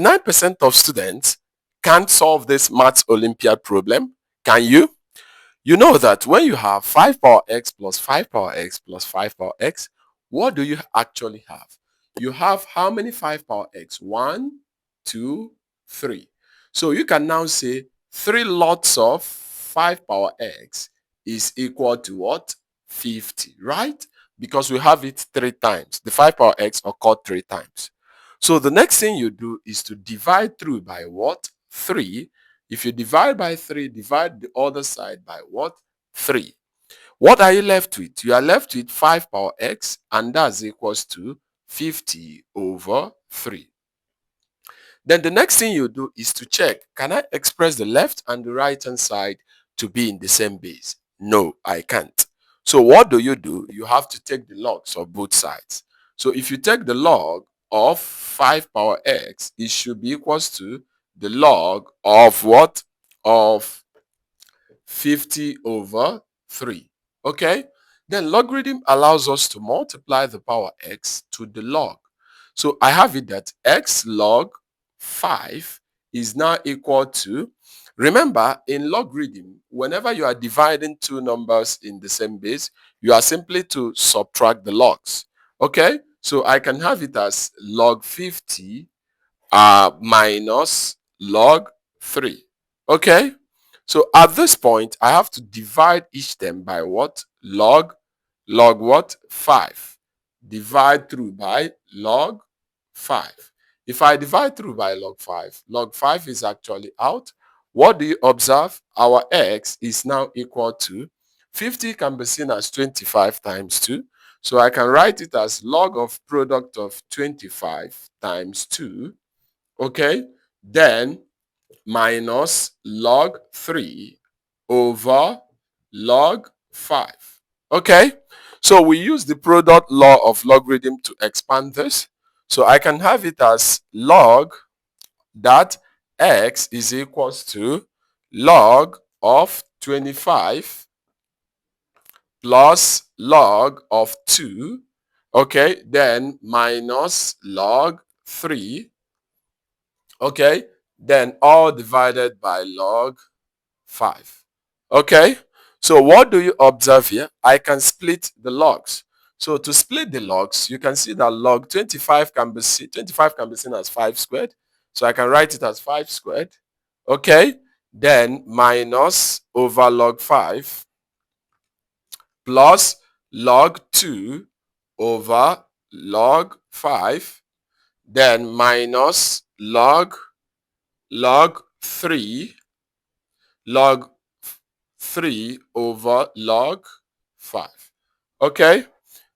99% of students can't solve this maths Olympiad problem. Can you? You know that when you have 5 power x plus 5 power x plus 5 power x, what do you actually have? You have how many 5 power x? 1, 2, 3. So you can now say 3 lots of 5 power x is equal to what? 50, right? Because we have it 3 times. The 5 power x occurred 3 times. So the next thing you do is to divide through by what? 3. If you divide by 3, divide the other side by what? 3. What are you left with? You are left with 5 power x, and that's equals to 50 over 3. Then the next thing you do is to check, can I express the left and the right hand side to be in the same base? No, I can't. So what do? You have to take the logs of both sides. So if you take the log of 5 power x, it should be equals to the log of what? Of 50 over 3. Okay? Then logarithm allows us to multiply the power x to the log. So I have it that x log 5 is now equal to, remember in logarithm, whenever you are dividing two numbers in the same base, you are simply to subtract the logs. Okay? So I can have it as log 50 minus log 3. Okay? So at this point, I have to divide each term by what? Log what? 5. Divide through by log 5. If I divide through by log 5 is actually out. What do you observe? Our x is now equal to 50 can be seen as 25 times 2. So I can write it as log of product of 25 times 2. Okay? Then minus log 3 over log 5. Okay? So we use the product law of logarithm to expand this. So I can have it as log that x is equals to log of 25 plus log of 2. Okay? Then minus log 3. Okay? Then all divided by log 5. Okay? So what do you observe here? I can split the logs. So to split the logs, you can see that log 25 can be seen as 5 squared. So I can write it as 5 squared. Okay? Then minus over log 5 plus log 2 over log 5. Then minus log 3 log 3 over log 5. Okay?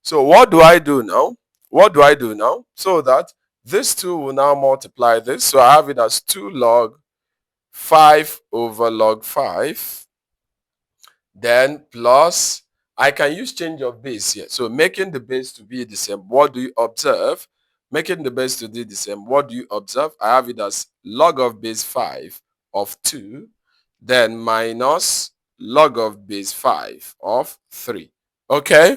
So what do I do now? What do I do now? So that this 2 will now multiply this. So I have it as 2 log 5 over log 5. Then plus, I can use change of base here. So making the base to be the same. What do you observe? Making the base to be the same. What do you observe? I have it as log of base 5 of 2. Then minus log of base 5 of 3. Okay?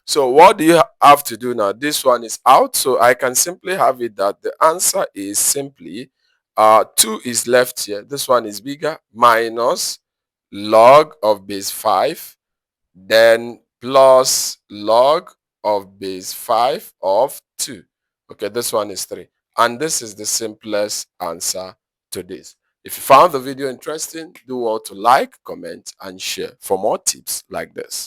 So what do you have to do now? This one is out. So I can simply have it that the answer is simply 2 is left here. This one is bigger. Minus log of base 5. Then plus log of base 5 of 2. Okay, this one is 3. And this is the simplest answer to this. If you found the video interesting, do well to like, comment, and share for more tips like this.